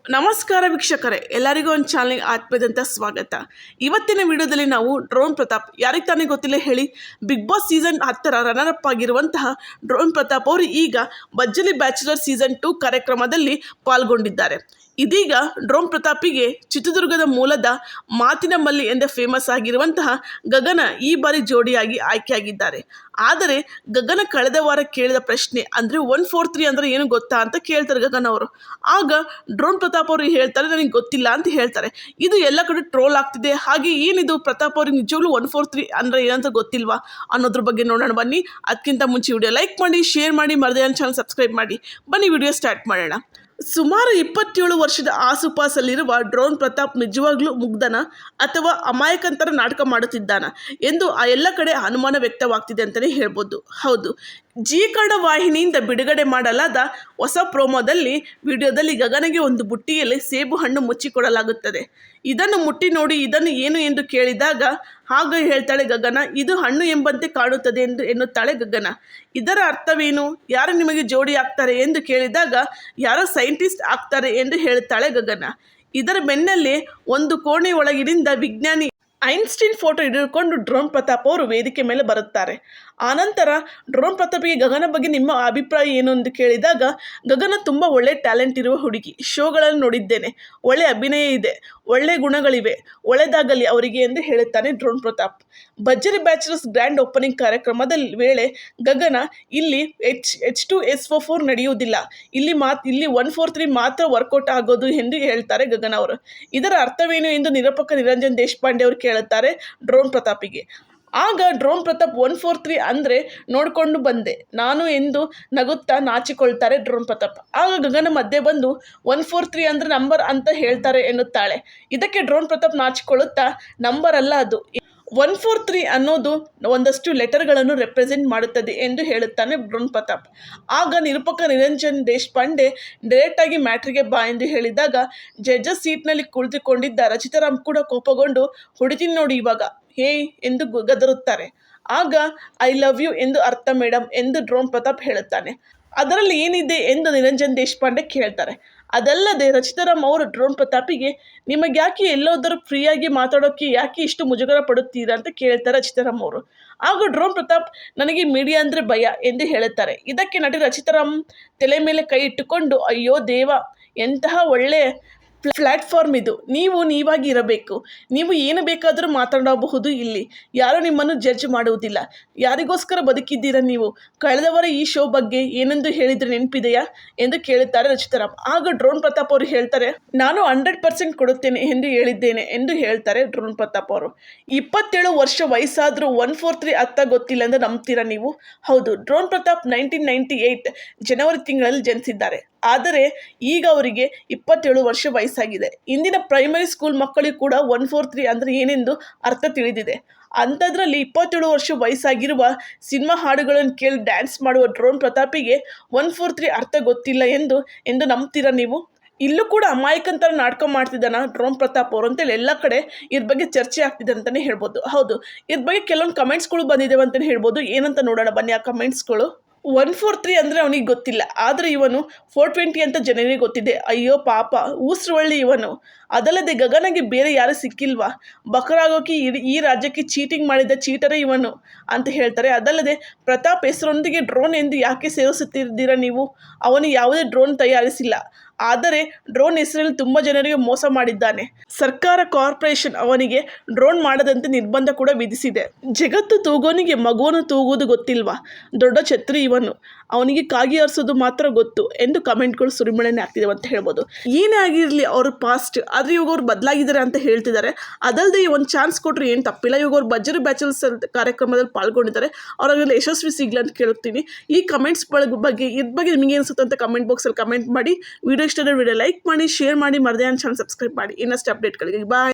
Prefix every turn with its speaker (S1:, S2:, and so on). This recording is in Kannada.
S1: ನಮಸ್ಕಾರ ವೀಕ್ಷಕರೇ, ಎಲ್ಲರಿಗೂ ಒಂದು ಚಾನಲ್ಗೆ ಆತ್ಮೀಯದಂಥ ಸ್ವಾಗತ. ಇವತ್ತಿನ ವಿಡಿಯೋದಲ್ಲಿ ನಾವು ಡ್ರೋನ್ ಪ್ರತಾಪ್, ಯಾರಿಗೆ ತಾನೇ ಗೊತ್ತಿಲ್ಲ ಹೇಳಿ, Bigg Boss season 10 runner up ಆಗಿರುವಂತಹ ಡ್ರೋನ್ ಪ್ರತಾಪ್ ಅವರು ಈಗ ಭರ್ಜರಿ ಬ್ಯಾಚುಲರ್ ಸೀಸನ್ 2 ಕಾರ್ಯಕ್ರಮದಲ್ಲಿ ಪಾಲ್ಗೊಂಡಿದ್ದಾರೆ. ಇದೀಗ ಡ್ರೋನ್ ಪ್ರತಾಪಿಗೆ ಚಿತ್ರದುರ್ಗದ ಮೂಲದ ಮಾತಿನ ಮಲ್ಲಿ ಎಂದೇ ಫೇಮಸ್ ಆಗಿರುವಂತಹ ಗಗನ ಈ ಬಾರಿ ಜೋಡಿಯಾಗಿ ಆಯ್ಕೆಯಾಗಿದ್ದಾರೆ. ಆದರೆ ಗಗನ ಕಳೆದ ವಾರ ಕೇಳಿದ ಪ್ರಶ್ನೆ ಅಂದರೆ 143 ಅಂದರೆ ಏನು ಗೊತ್ತಾ ಅಂತ ಕೇಳ್ತಾರೆ ಗಗನ ಅವರು. ಆಗ ಡ್ರೋನ್ ಪ್ರತಾಪ್ ಅವರು ಹೇಳ್ತಾರೆ, ನನಗೆ ಗೊತ್ತಿಲ್ಲ ಅಂತ ಹೇಳ್ತಾರೆ. ಇದು ಎಲ್ಲ ಕಡೆ ಟ್ರೋಲ್ ಆಗ್ತಿದೆ. ಹಾಗೆ ಏನಿದು ಪ್ರತಾಪ್ ಅವ್ರಿಗೆ ನಿಜವಾಗ್ಲೂ 143 ಅಂದರೆ ಏನಂತ ಗೊತ್ತಿಲ್ವಾ ಅನ್ನೋದ್ರ ಬಗ್ಗೆ ನೋಡೋಣ ಬನ್ನಿ. ಅದಕ್ಕಿಂತ ಮುಂಚೆ ವಿಡಿಯೋ ಲೈಕ್ ಮಾಡಿ, ಶೇರ್ ಮಾಡಿ, ಮರದೇ ನನ್ನ ಚಾನಲ್ ಸಬ್ಸ್ಕ್ರೈಬ್ ಮಾಡಿ. ಬನ್ನಿ ವಿಡಿಯೋ ಸ್ಟಾರ್ಟ್ ಮಾಡೋಣ. ಸುಮಾರು 27 ವರ್ಷದ ಆಸುಪಾಸಲ್ಲಿರುವ ಡ್ರೋನ್ ಪ್ರತಾಪ್ ನಿಜವಾಗ್ಲೂ ಮುಗ್ಧನ ಅಥವಾ ಅಮಾಯಕಂತರ ನಾಟಕ ಮಾಡುತ್ತಿದ್ದಾನ ಎಂದು ಆ ಎಲ್ಲ ಕಡೆ ಅನುಮಾನ ವ್ಯಕ್ತವಾಗ್ತಿದೆ ಅಂತಲೇ ಹೇಳ್ಬೋದು. ಹೌದು, ಜಿ ಕನ್ನಡ ವಾಹಿನಿಯಿಂದ ಬಿಡುಗಡೆ ಮಾಡಲಾದ ಹೊಸ ಪ್ರೋಮೋದಲ್ಲಿ ವಿಡಿಯೋದಲ್ಲಿ ಗಗನಿಗೆ ಒಂದು ಬುಟ್ಟಿಯಲ್ಲಿ ಸೇಬು ಹಣ್ಣು ಮುಚ್ಚಿಕೊಡಲಾಗುತ್ತದೆ. ಇದನ್ನು ಮುಟ್ಟಿ ನೋಡಿ, ಇದನ್ನು ಏನು ಎಂದು ಕೇಳಿದಾಗ ಆಗ ಹೇಳ್ತಾಳೆ ಗಗನ, ಇದು ಹಣ್ಣು ಎಂಬಂತೆ ಕಾಣುತ್ತದೆ ಎಂದು ಎನ್ನುತ್ತಾಳೆ ಗಗನ. ಇದರ ಅರ್ಥವೇನು? ಯಾರು ನಿಮಗೆ ಜೋಡಿ ಆಗ್ತಾರೆ ಎಂದು ಕೇಳಿದಾಗ ಯಾರೋ ಸೈಂಟಿಸ್ಟ್ ಆಗ್ತಾರೆ ಎಂದು ಹೇಳುತ್ತಾಳೆ ಗಗನ. ಇದರ ಬೆನ್ನಲ್ಲೇ ಒಂದು ಕೋಣೆಯೊಳಗಿನಿಂದ ವಿಜ್ಞಾನಿ ಐನ್ಸ್ಟೀನ್ ಫೋಟೋ ಹಿಡಿದುಕೊಂಡು ಡ್ರೋನ್ ಪ್ರತಾಪ್ ಅವರು ವೇದಿಕೆ ಮೇಲೆ ಬರುತ್ತಾರೆ. ಆನಂತರ ಡ್ರೋನ್ ಪ್ರತಾಪಿಗೆ ಗಗನ ಬಗ್ಗೆ ನಿಮ್ಮ ಅಭಿಪ್ರಾಯ ಏನು ಎಂದು ಕೇಳಿದಾಗ ಗಗನ ತುಂಬ ಒಳ್ಳೆ ಟ್ಯಾಲೆಂಟ್ ಇರುವ ಹುಡುಗಿ, ಶೋಗಳನ್ನು ನೋಡಿದ್ದೇನೆ, ಒಳ್ಳೆ ಅಭಿನಯ ಇದೆ, ಒಳ್ಳೆ ಗುಣಗಳಿವೆ, ಒಳ್ಳೆದಾಗಲಿ ಅವರಿಗೆ ಎಂದು ಹೇಳುತ್ತಾನೆ ಡ್ರೋನ್ ಪ್ರತಾಪ್. ಭರ್ಜರಿ ಬ್ಯಾಚುಲರ್ಸ್ ಗ್ರ್ಯಾಂಡ್ ಓಪನಿಂಗ್ ಕಾರ್ಯಕ್ರಮದ ವೇಳೆ ಗಗನ, ಇಲ್ಲಿ H2SO4 ನಡೆಯುವುದಿಲ್ಲ, ಇಲ್ಲಿ 143 ಮಾತ್ರ ವರ್ಕೌಟ್ ಆಗೋದು ಎಂದು ಹೇಳ್ತಾರೆ ಗಗನ ಅವರು. ಇದರ ಅರ್ಥವೇನು ಎಂದು ನಿರೂಪಕ ನಿರಂಜನ್ ದೇಶಪಾಂಡೆ ಅವರು ಕೇಳುತ್ತಾರೆ ಡ್ರೋನ್ ಪ್ರತಾಪಿಗೆ. ಆಗ ಡ್ರೋನ್ ಪ್ರತಾಪ್ 143 ಅಂದರೆ ನೋಡಿಕೊಂಡು ಬಂದೆ ನಾನು ಎಂದು ನಗುತ್ತಾ ನಾಚಿಕೊಳ್ತಾರೆ ಡ್ರೋನ್ ಪ್ರತಾಪ್. ಆಗ ಗಗನ ಮಧ್ಯೆ ಬಂದು 143 ಅಂದರೆ ನಂಬರ್ ಅಂತ ಹೇಳ್ತಾರೆ ಎನ್ನುತ್ತಾಳೆ. ಇದಕ್ಕೆ ಡ್ರೋನ್ ಪ್ರತಾಪ್ ನಾಚಿಕೊಳ್ಳುತ್ತಾ, ನಂಬರ್ ಅಲ್ಲ ಅದು, 143 ಅನ್ನೋದು ಒಂದಷ್ಟು ಲೆಟರ್ಗಳನ್ನು ರೆಪ್ರೆಸೆಂಟ್ ಮಾಡುತ್ತದೆ ಎಂದು ಹೇಳುತ್ತಾನೆ ಡ್ರೋನ್ ಪ್ರತಾಪ್. ಆಗ ನಿರೂಪಕ ನಿರಂಜನ್ ದೇಶಪಾಂಡೆ ಡೈರೆಕ್ಟಾಗಿ ಮ್ಯಾಟ್ರಿಗೆ ಬಾ ಎಂದು ಹೇಳಿದಾಗ ಜಡ್ಜಸ್ ಸೀಟ್ನಲ್ಲಿ ಕುಳಿತುಕೊಂಡಿದ್ದ ರಚಿತಾರಾಮ್ ಕೂಡ ಕೋಪಗೊಂಡು, ಹೊಡಿತೀನಿ ನೋಡಿ ಇವಾಗ ಹೇಯ್ ಎಂದು ಗದರುತ್ತಾರೆ. ಆಗ ಐ ಲವ್ ಯು ಎಂದು ಅರ್ಥ ಮೇಡಮ್ ಎಂದು ಡ್ರೋನ್ ಪ್ರತಾಪ್ ಹೇಳುತ್ತಾನೆ. ಅದರಲ್ಲಿ ಏನಿದೆ ಎಂದು ನಿರಂಜನ್ ದೇಶಪಾಂಡೆ ಕೇಳ್ತಾರೆ. ಅದಲ್ಲದೆ ರಚಿತಾರಾಮ್ ಅವರು ಡ್ರೋನ್ ಪ್ರತಾಪಿಗೆ, ನಿಮಗೆ ಯಾಕೆ ಎಲ್ಲೋದರೂ ಫ್ರೀಯಾಗಿ ಮಾತಾಡೋಕ್ಕೆ ಯಾಕೆ ಇಷ್ಟು ಮುಜುಗರ ಪಡುತ್ತೀರಾ ಅಂತ ಕೇಳ್ತಾರೆ ರಚಿತಾರಾಮ್ ಅವರು. ಆಗ ಡ್ರೋನ್ ಪ್ರತಾಪ್, ನನಗೆ ಮೀಡಿಯಾ ಅಂದರೆ ಭಯ ಎಂದು ಹೇಳುತ್ತಾರೆ. ಇದಕ್ಕೆ ನಟಿ ರಚಿತಾರಾಮ್ ತಲೆ ಮೇಲೆ ಕೈ ಇಟ್ಟುಕೊಂಡು, ಅಯ್ಯೋ ದೇವ, ಎಂತಹ ಒಳ್ಳೆ ಪ್ಲ್ಯಾಟ್ಫಾರ್ಮ್ ಇದು, ನೀವು ನೀವಾಗಿ ಇರಬೇಕು, ನೀವು ಏನು ಬೇಕಾದರೂ ಮಾತನಾಡಬಹುದು, ಇಲ್ಲಿ ಯಾರೂ ನಿಮ್ಮನ್ನು ಜಡ್ಜ್ ಮಾಡುವುದಿಲ್ಲ, ಯಾರಿಗೋಸ್ಕರ ಬದುಕಿದ್ದೀರಾ ನೀವು, ಕಳೆದ ವಾರ ಈ ಶೋ ಬಗ್ಗೆ ಏನೆಂದು ಹೇಳಿದರೆ ನೆನಪಿದೆಯಾ ಎಂದು ಕೇಳುತ್ತಾರೆ ರಚಿತಾರಾಮ್. ಆಗ ಡ್ರೋನ್ ಪ್ರತಾಪ್ ಅವರು ಹೇಳ್ತಾರೆ, ನಾನು 100% ಕೊಡುತ್ತೇನೆ ಎಂದು ಹೇಳಿದ್ದೇನೆ ಎಂದು ಹೇಳ್ತಾರೆ ಡ್ರೋನ್ ಪ್ರತಾಪ್ ಅವರು. 27 ವರ್ಷ ವಯಸ್ಸಾದರೂ 143 ಅರ್ಥ ಗೊತ್ತಿಲ್ಲ ಎಂದು ನಂಬ್ತೀರಾ ನೀವು? ಹೌದು, ಡ್ರೋನ್ ಪ್ರತಾಪ್ 1998 ಜನವರಿ ತಿಂಗಳಲ್ಲಿ ಜನಿಸಿದ್ದಾರೆ. ಆದರೆ ಈಗ ಅವರಿಗೆ 27 ವರ್ಷ ವಯಸ್ಸಾಗಿದೆ. ಇಂದಿನ ಪ್ರೈಮರಿ ಸ್ಕೂಲ್ ಮಕ್ಕಳಿಗೂ ಕೂಡ 143 ಅಂದರೆ ಏನೆಂದು ಅರ್ಥ ತಿಳಿದಿದೆ. ಅಂಥದ್ರಲ್ಲಿ 27 ವರ್ಷ ವಯಸ್ಸಾಗಿರುವ ಸಿನಿಮಾ ಹಾಡುಗಳನ್ನು ಕೇಳಿ ಡ್ಯಾನ್ಸ್ ಮಾಡುವ ಡ್ರೋನ್ ಪ್ರತಾಪಿಗೆ 143 ಅರ್ಥ ಗೊತ್ತಿಲ್ಲ ಎಂದು ನಂಬ್ತೀರಾ ನೀವು? ಇಲ್ಲೂ ಕೂಡ ಅಮಾಯಕಂತರ ನಾಟಕ ಮಾಡ್ತಿದ್ದಾನ ಡ್ರೋನ್ ಪ್ರತಾಪ್ ಅವರು ಅಂತೇಳಿ ಎಲ್ಲ ಕಡೆ ಇದ್ರ ಬಗ್ಗೆ ಚರ್ಚೆ ಆಗ್ತಿದೆ ಅಂತಲೇ ಹೇಳ್ಬೋದು. ಹೌದು, ಇದ್ರ ಬಗ್ಗೆ ಕೆಲವೊಂದು ಕಮೆಂಟ್ಸ್ಗಳು ಬಂದಿದ್ದೇವೆ ಅಂತಲೇ ಹೇಳ್ಬೋದು. ಏನಂತ ನೋಡೋಣ ಬನ್ನಿ ಆ ಕಮೆಂಟ್ಸ್ಗಳು. 143 ಅಂದರೆ ಅವನಿಗೆ ಗೊತ್ತಿಲ್ಲ, ಆದರೆ ಇವನು 420 ಅಂತ ಜನರಿಗೆ ಗೊತ್ತಿದೆ. ಅಯ್ಯೋ ಪಾಪ, ಊಸ್ರವಳ್ಳಿ ಇವನು. ಅದಲ್ಲದೆ ಗಗನಗೆ ಬೇರೆ ಯಾರು ಸಿಕ್ಕಿಲ್ವಾ, ಬಕರಾಗೋಕೆ ಈ ರಾಜ್ಯಕ್ಕೆ ಚೀಟಿಂಗ್ ಮಾಡಿದ ಚೀಟರೇ ಇವನು ಅಂತ ಹೇಳ್ತಾರೆ. ಅದಲ್ಲದೆ ಪ್ರತಾಪ್ ಹೆಸರೊಂದಿಗೆ ಡ್ರೋನ್ ಎಂದು ಯಾಕೆ ಸೇರಿಸುತ್ತಿದ್ದೀರಾ ನೀವು? ಅವನು ಯಾವುದೇ ಡ್ರೋನ್ ತಯಾರಿಸಿಲ್ಲ, ಆದರೆ ಡ್ರೋನ್ ಹೆಸರಲ್ಲಿ ತುಂಬ ಜನರಿಗೆ ಮೋಸ ಮಾಡಿದ್ದಾನೆ. ಸರ್ಕಾರ ಕಾರ್ಪೊರೇಷನ್ ಅವನಿಗೆ ಡ್ರೋನ್ ಮಾಡದಂತೆ ನಿರ್ಬಂಧ ಕೂಡ ವಿಧಿಸಿದೆ. ಜಗತ್ತು ತೂಗೋನಿಗೆ ಮಗುವನ್ನು ತೂಗುವುದು ಗೊತ್ತಿಲ್ವಾ, ದೊಡ್ಡ ಛತ್ರಿ ಇವನು, ಅವನಿಗೆ ಕಾಗಿ ಹರಿಸೋದು ಮಾತ್ರ ಗೊತ್ತು ಎಂದು ಕಮೆಂಟ್ಗಳು ಸುರಿಮಳೆನೇ ಆಗ್ತಿದೆ ಅಂತ ಹೇಳ್ಬೋದು. ಏನೇ ಆಗಿರಲಿ ಅವರು ಪಾಸ್ಟ್, ಆದರೆ ಇವಾಗ ಅವ್ರು ಬದಲಾಗಿದ್ದಾರೆ ಅಂತ ಹೇಳ್ತಿದ್ದಾರೆ. ಅದಲ್ಲದೆ ಒಂದು ಚಾನ್ಸ್ ಕೊಟ್ಟರು ಏನು ತಪ್ಪಿಲ್ಲ. ಇವಾಗ ಅವ್ರು ಭರ್ಜರಿ ಬ್ಯಾಚುಲರ್ಸ್ ಕಾರ್ಯಕ್ರಮದಲ್ಲಿ ಪಾಲ್ಗೊಂಡಿದ್ದಾರೆ. ಅವ್ರಾಗೆಲ್ಲ ಯಶಸ್ವಿ ಸಿಗ್ಲಿ ಅಂತ ಕೇಳ್ತೀನಿ. ಈ ಕಮೆಂಟ್ಸ್ ಬಗ್ಗೆ ಇದ್ರ ಬಗ್ಗೆ ನಿಮಗೆ ಅನಿಸುತ್ತೆ ಅಂತ ಕಮೆಂಟ್ ಬಾಕ್ಸಲ್ಲಿ ಕಮೆಂಟ್ ಮಾಡಿ. ವಿಡಿಯೋ ಇಷ್ಟ ವಿಡಿಯೋ ಲೈಕ್ ಮಾಡಿ, ಶೇರ್ ಮಾಡಿ, ಮರದೇ ನನ್ನ ಚಾನಲ್ ಸಬ್ಸ್ಕ್ರೈಬ್ ಮಾಡಿ ಇನ್ನಷ್ಟು ಅಪ್ಡೇಟ್ಗಳಿಗೆ. ಬಾಯ್.